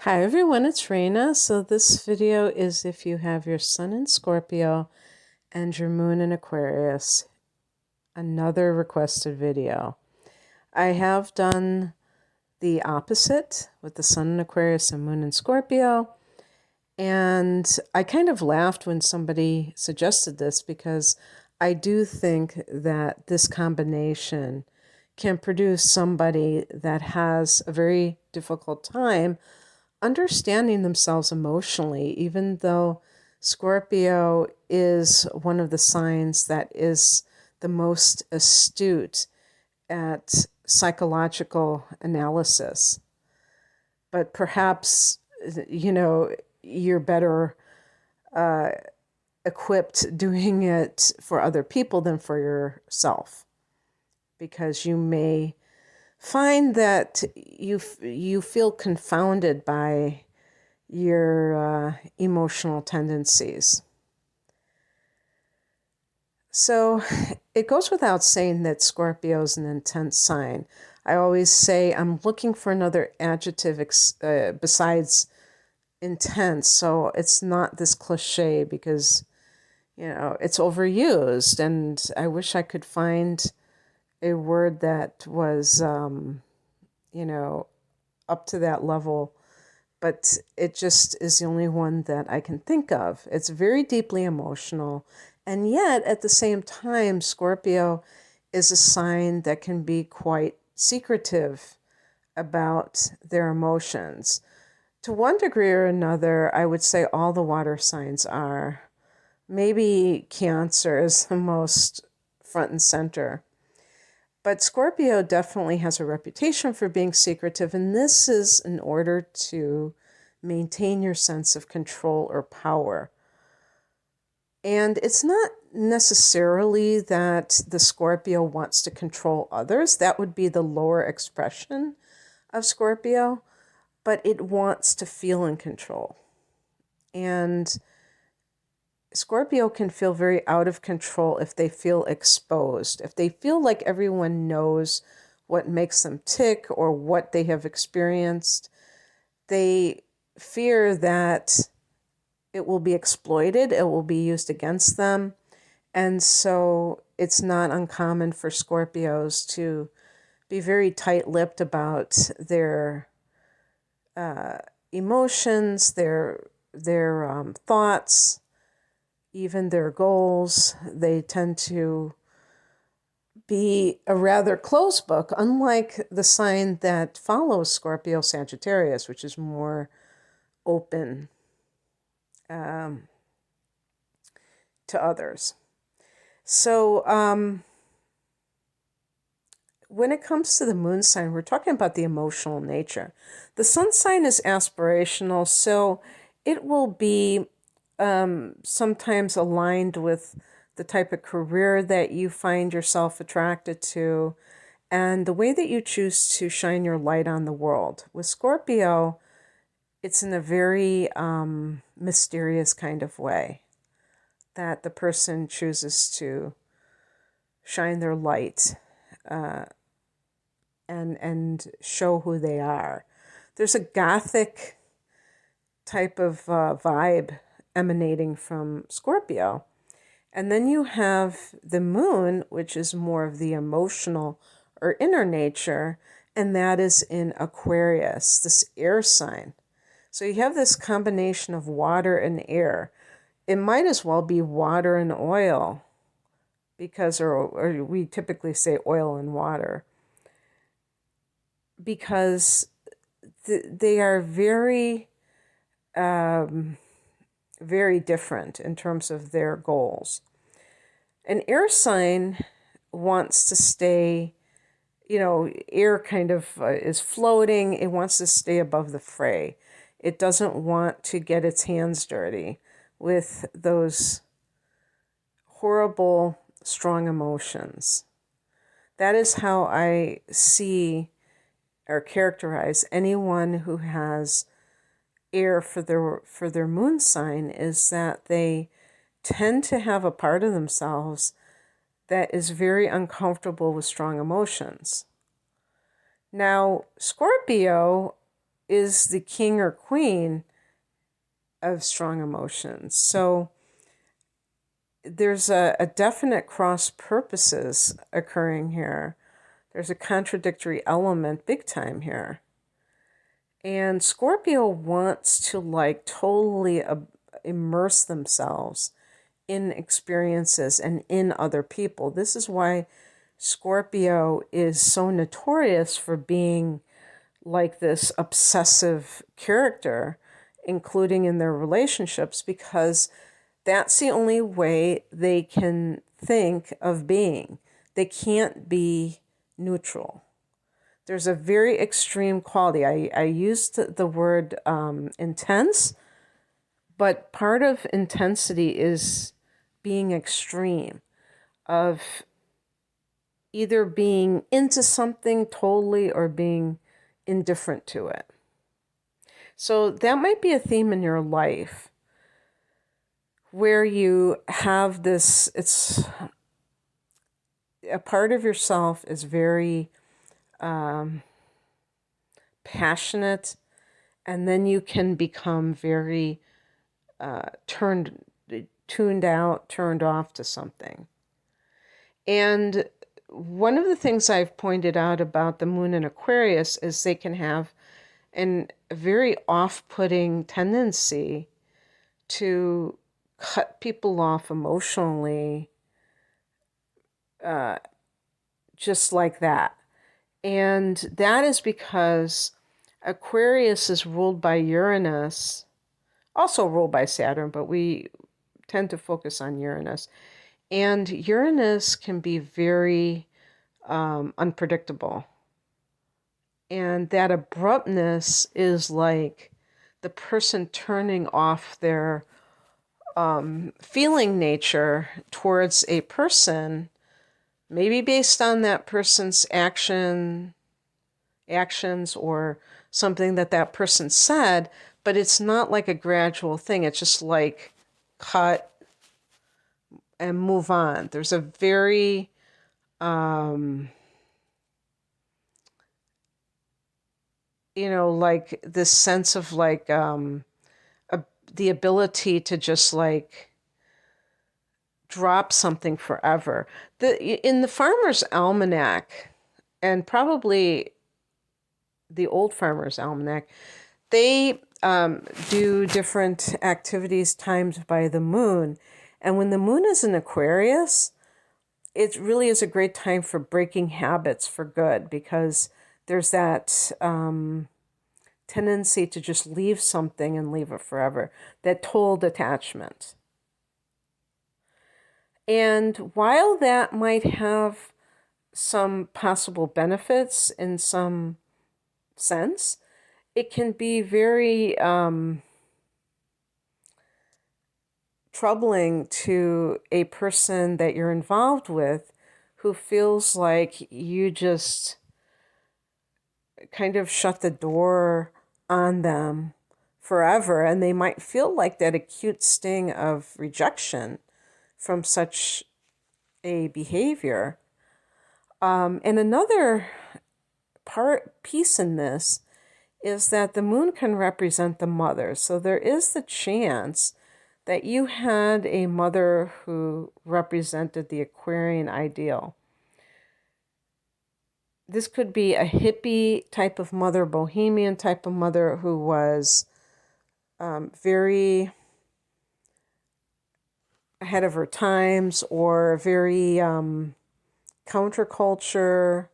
Hi everyone, it's Raina. So this video is if you have your sun in Scorpio and your moon in Aquarius. Another requested video. I have done the opposite with the sun in Aquarius and moon in Scorpio. And I kind of laughed when somebody suggested this because I do think that this combination can produce somebody that has a very difficult time understanding themselves emotionally, even though Scorpio is one of the signs that is the most astute at psychological analysis. But perhaps, you're better equipped doing it for other people than for yourself, because you may find that you feel confounded by your emotional tendencies. So it goes without saying that Scorpio is an intense sign. I always say I'm looking for another adjective besides intense, so it's not this cliche because, it's overused, and I wish I could find a word that was, up to that level, but it just is the only one that I can think of. It's very deeply emotional, and yet at the same time, Scorpio is a sign that can be quite secretive about their emotions. To one degree or another, I would say all the water signs are. Maybe Cancer is the most front and center. But Scorpio definitely has a reputation for being secretive, and this is in order to maintain your sense of control or power. And it's not necessarily that the Scorpio wants to control others. That would be the lower expression of Scorpio, but it wants to feel in control. And Scorpio can feel very out of control if they feel exposed, if they feel like everyone knows what makes them tick or what they have experienced. They fear that it will be exploited, it will be used against them. And so it's not uncommon for Scorpios to be very tight-lipped about their emotions, their thoughts, even their goals. They tend to be a rather closed book, unlike the sign that follows Scorpio, Sagittarius, which is more open to others. So when it comes to the moon sign, we're talking about the emotional nature. The sun sign is aspirational, so it will be sometimes aligned with the type of career that you find yourself attracted to and the way that you choose to shine your light on the world. With Scorpio, it's in a very mysterious kind of way that the person chooses to shine their light and show who they are. There's a gothic type of vibe emanating from Scorpio. And then you have the moon, which is more of the emotional or inner nature, and that is in Aquarius, this air sign. So you have this combination of water and air. It might as well be water and oil, because, or we typically say oil and water, because they are very very different in terms of their goals. An air sign wants to stay, air kind of is floating. It wants to stay above the fray. It doesn't want to get its hands dirty with those horrible, strong emotions. That is how I see or characterize anyone who has air for their moon sign, is that they tend to have a part of themselves that is very uncomfortable with strong emotions. Now, Scorpio is the king or queen of strong emotions. So there's a definite cross purposes occurring here. There's a contradictory element big time here. And Scorpio wants to like totally immerse themselves in experiences and in other people. This is why Scorpio is so notorious for being like this obsessive character, including in their relationships, because that's the only way they can think of being. They can't be neutral. There's a very extreme quality. I used the word intense, but part of intensity is being extreme, of either being into something totally or being indifferent to it. So that might be a theme in your life where you have this, it's a part of yourself is very passionate, and then you can become very tuned out, turned off to something. And one of the things I've pointed out about the moon in Aquarius is they can have a very off-putting tendency to cut people off emotionally, just like that. And that is because Aquarius is ruled by Uranus, also ruled by Saturn, but we tend to focus on Uranus. And Uranus can be very unpredictable. And that abruptness is like the person turning off their feeling nature towards a person, maybe based on that person's actions or something that person said, but it's not like a gradual thing. It's just like cut and move on. There's a very like this sense of like the ability to just like drop something forever. In the Farmer's Almanac, and probably the Old Farmer's Almanac, they do different activities timed by the moon. And when the moon is in Aquarius, it really is a great time for breaking habits for good, because there's that tendency to just leave something and leave it forever, that total detachment. And while that might have some possible benefits in some sense, it can be very troubling to a person that you're involved with who feels like you just kind of shut the door on them forever, and they might feel like that acute sting of rejection from such a behavior. And another piece in this is that the moon can represent the mother. So there is the chance that you had a mother who represented the Aquarian ideal. This could be a hippie type of mother, bohemian type of mother who was very ahead of her times, or very counterculture,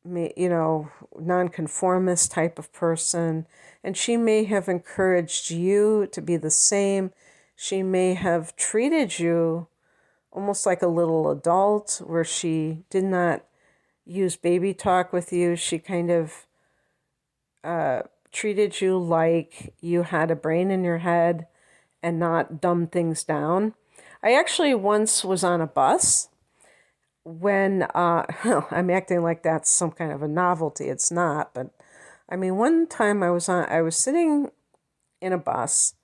nonconformist type of person. And she may have encouraged you to be the same. She may have treated you almost like a little adult, where she did not use baby talk with you. She kind of treated you like you had a brain in your head and not dumb things down. I actually once was on a bus when, I'm acting like that's some kind of a novelty. It's not, but I mean, one time I was sitting in a bus,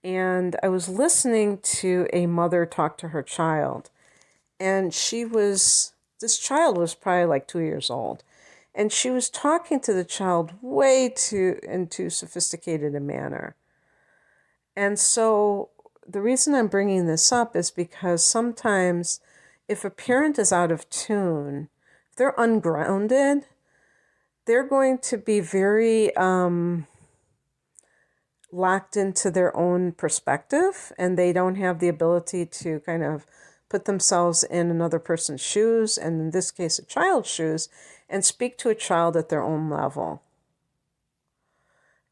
and I was listening to a mother talk to her child. And this child was probably like 2 years old. And she was talking to the child way too in too sophisticated a manner. And so the reason I'm bringing this up is because sometimes if a parent is out of tune, if they're ungrounded, they're going to be very locked into their own perspective, and they don't have the ability to kind of put themselves in another person's shoes, and in this case, a child's shoes, and speak to a child at their own level.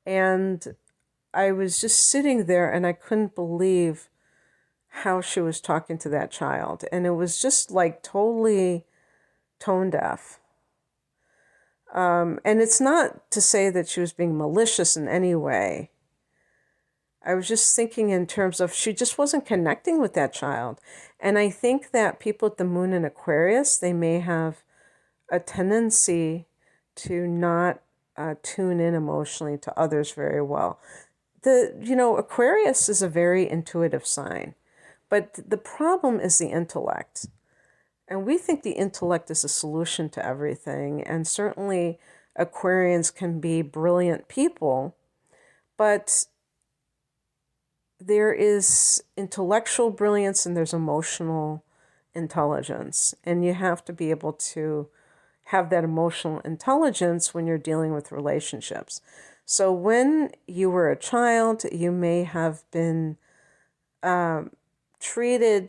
And I was just sitting there and I couldn't believe how she was talking to that child. And it was just like totally tone deaf. And it's not to say that she was being malicious in any way. I was just thinking in terms of she just wasn't connecting with that child. And I think that people at the moon in Aquarius, they may have a tendency to not tune in emotionally to others very well. Aquarius is a very intuitive sign, but the problem is the intellect. And we think the intellect is a solution to everything. And certainly Aquarians can be brilliant people, but there is intellectual brilliance and there's emotional intelligence. And you have to be able to have that emotional intelligence when you're dealing with relationships. So when you were a child, you may have been treated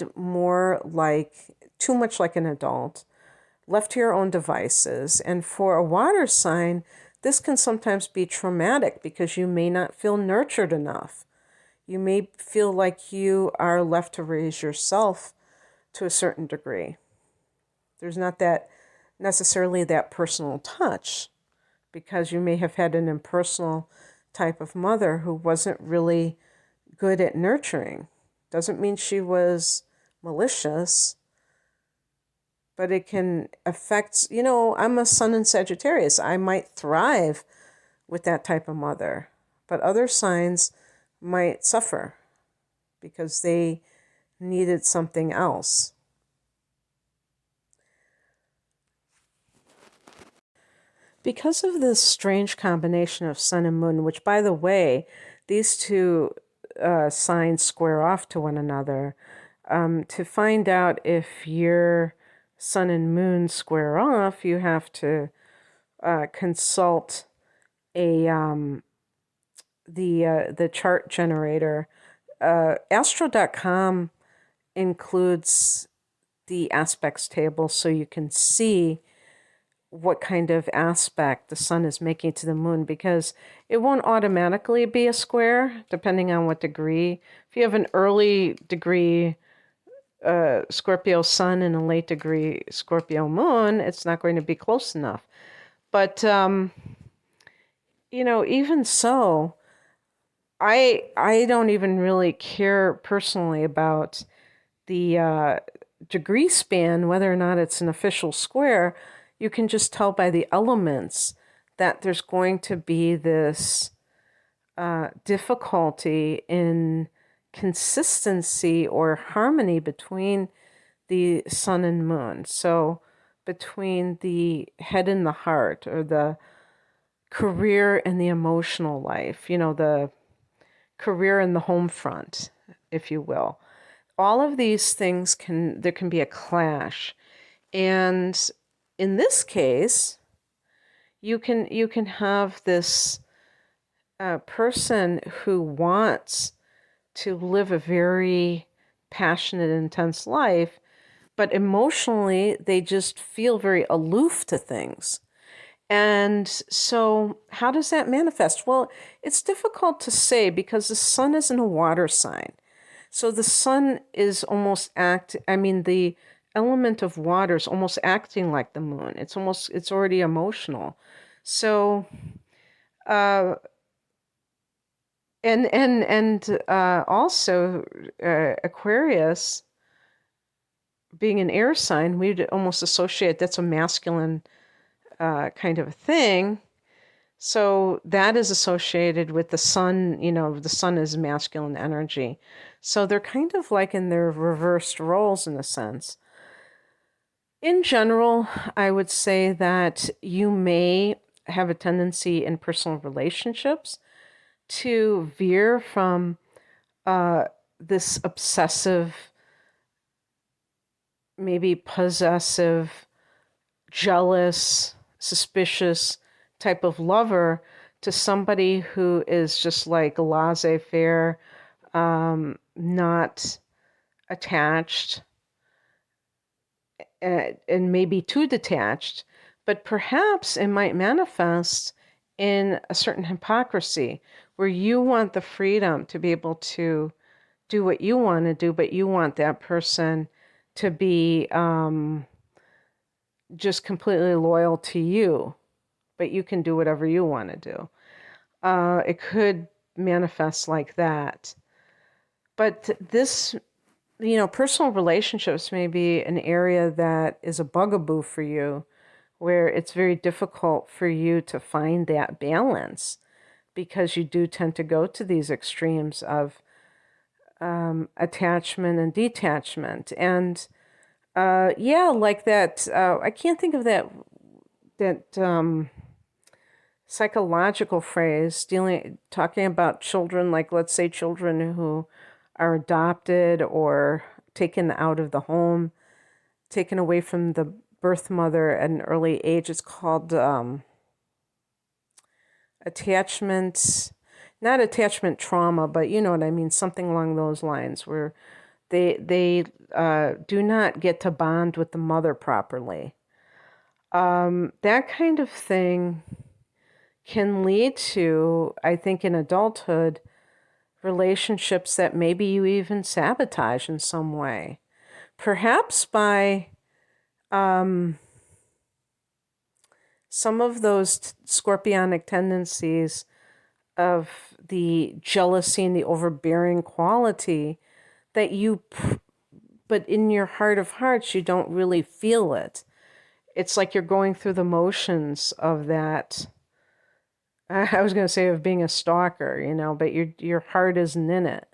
too much like an adult, left to your own devices. And for a water sign, this can sometimes be traumatic because you may not feel nurtured enough. You may feel like you are left to raise yourself to a certain degree. There's not necessarily that personal touch because you may have had an impersonal type of mother who wasn't really good at nurturing. Doesn't mean she was malicious, but it can affect, I'm a sun in Sagittarius. I might thrive with that type of mother, but other signs might suffer because they needed something else. Because of this strange combination of sun and moon, which, by the way, these two signs square off to one another, to find out if your sun and moon square off, you have to consult the chart generator. Astro.com includes the aspects table so you can see what kind of aspect the sun is making to the moon, because it won't automatically be a square depending on what degree. If you have an early degree Scorpio sun and a late degree Scorpio moon, it's not going to be close enough. But even so, I don't even really care personally about the degree span, whether or not it's an official square. You can just tell by the elements that there's going to be this difficulty in consistency or harmony between the sun and moon. So between the head and the heart, or the career and the emotional life, the career and the home front, if you will. All of these things there can be a clash. And in this case, you can have this person who wants to live a very passionate, intense life, but emotionally they just feel very aloof to things. And so how does that manifest? Well, it's difficult to say because the sun is in a water sign. So the sun is almost the element of water is almost acting like the moon. It's already emotional. So, also Aquarius being an air sign, we'd almost associate that's a masculine kind of a thing. So that is associated with the sun. The sun is masculine energy. So they're kind of like in their reversed roles in a sense. In general, I would say that you may have a tendency in personal relationships to veer from uh, this obsessive, maybe possessive, jealous, suspicious type of lover to somebody who is just like laissez faire, not attached, and maybe too detached, but perhaps it might manifest in a certain hypocrisy where you want the freedom to be able to do what you want to do, but you want that person to be just completely loyal to you, but you can do whatever you want to do. It could manifest like that. But this, personal relationships may be an area that is a bugaboo for you, where it's very difficult for you to find that balance because you do tend to go to these extremes of attachment and detachment. And yeah, like that. I can't think of that psychological phrase talking about children, like let's say children who are adopted or taken out of the home, taken away from the birth mother at an early age. It's called attachment, not attachment trauma, but you know what I mean, something along those lines, where they do not get to bond with the mother properly. That kind of thing can lead to, I think, in adulthood, relationships that maybe you even sabotage in some way. Perhaps by some of those scorpionic tendencies of the jealousy and the overbearing quality that but in your heart of hearts, you don't really feel it. It's like you're going through the motions of that. I was going to say of being a stalker, but your heart isn't in it.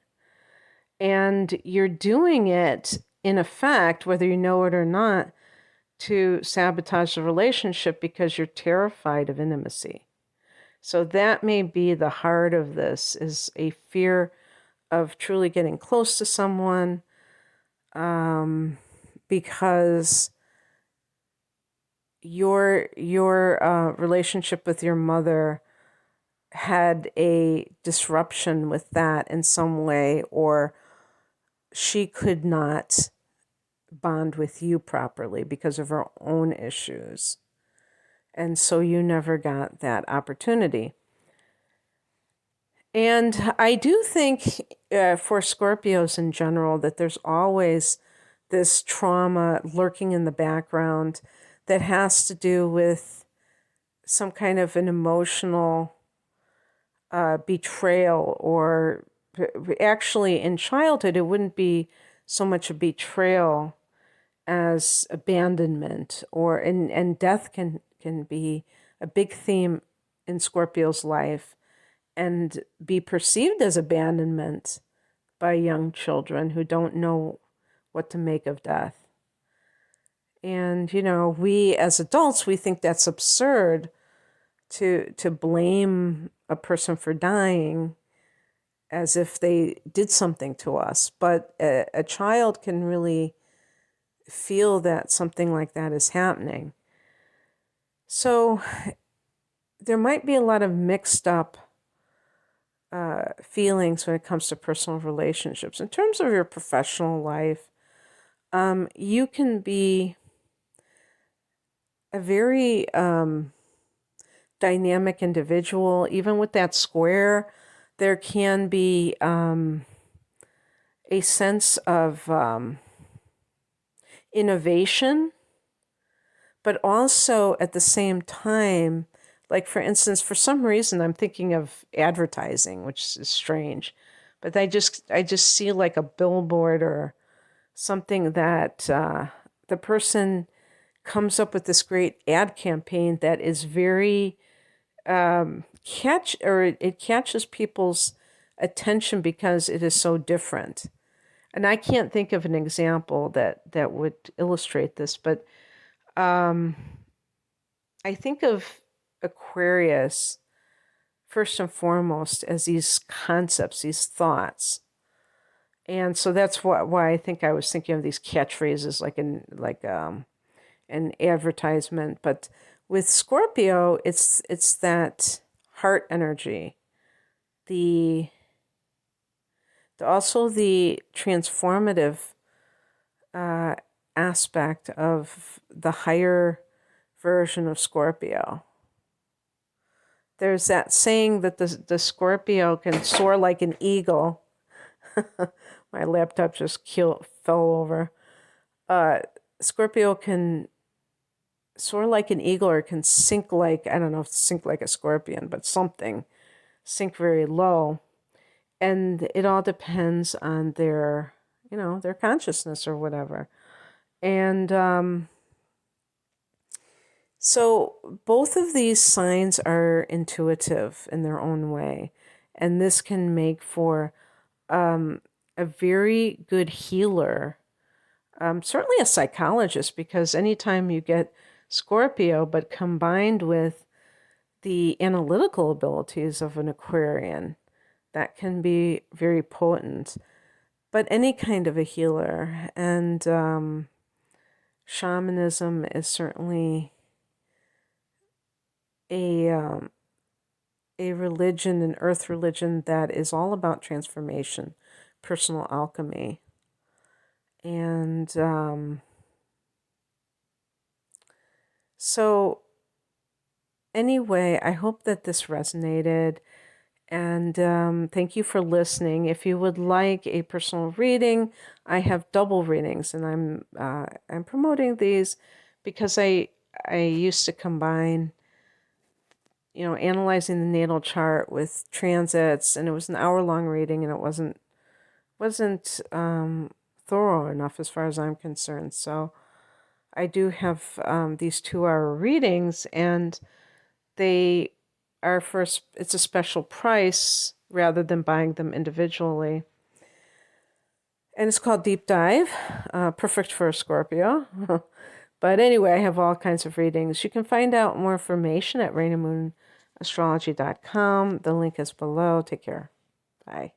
And you're doing it in effect, whether you know it or not, to sabotage the relationship because you're terrified of intimacy. So that may be the heart of this, is a fear of truly getting close to someone, because your relationship with your mother had a disruption with that in some way, or she could not bond with you properly because of her own issues. And so you never got that opportunity. And I do think for Scorpios in general that there's always this trauma lurking in the background that has to do with some kind of an emotional betrayal, or actually in childhood, it wouldn't be so much a betrayal as abandonment, and death can be a big theme in Scorpio's life and be perceived as abandonment by young children who don't know what to make of death. And, we as adults, we think that's absurd to blame a person for dying as if they did something to us. But a child can really feel that something like that is happening. So there might be a lot of mixed up feelings when it comes to personal relationships. In terms of your professional life, you can be a very dynamic individual. Even with that square, there can be a sense of innovation, but also at the same time, like for instance, for some reason, I'm thinking of advertising, which is strange, but I just see like a billboard or something that the person comes up with this great ad campaign that is very it catches people's attention because it is so different. And I can't think of an example that would illustrate this, but Um, I think of Aquarius first and foremost as these concepts, these thoughts. And so that's why I think I was thinking of these catchphrases like an advertisement. But with Scorpio, it's that heart energy, the also the transformative uh, aspect of the higher version of Scorpio. There's that saying that the Scorpio can soar like an eagle. My laptop just fell over. Scorpio can soar like an eagle or can sink like, I don't know if sink like a scorpion, but something, sink very low. And it all depends on their, their consciousness or whatever. And so both of these signs are intuitive in their own way. And this can make for a very good healer, certainly a psychologist, because anytime you get Scorpio, but combined with the analytical abilities of an Aquarian, that can be very potent. But any kind of a healer, and shamanism is certainly a religion, an earth religion that is all about transformation, personal alchemy. And so anyway, I hope that this resonated. And thank you for listening. If you would like a personal reading, I have double readings, and I'm promoting these because I used to combine, analyzing the natal chart with transits, and it was an hour-long reading, and it wasn't thorough enough as far as I'm concerned. So I do have these 2-hour readings, and they are it's a special price rather than buying them individually. And it's called Deep Dive, perfect for a Scorpio. But anyway, I have all kinds of readings. You can find out more information at rainymoon.com. The link is below. Take care. Bye.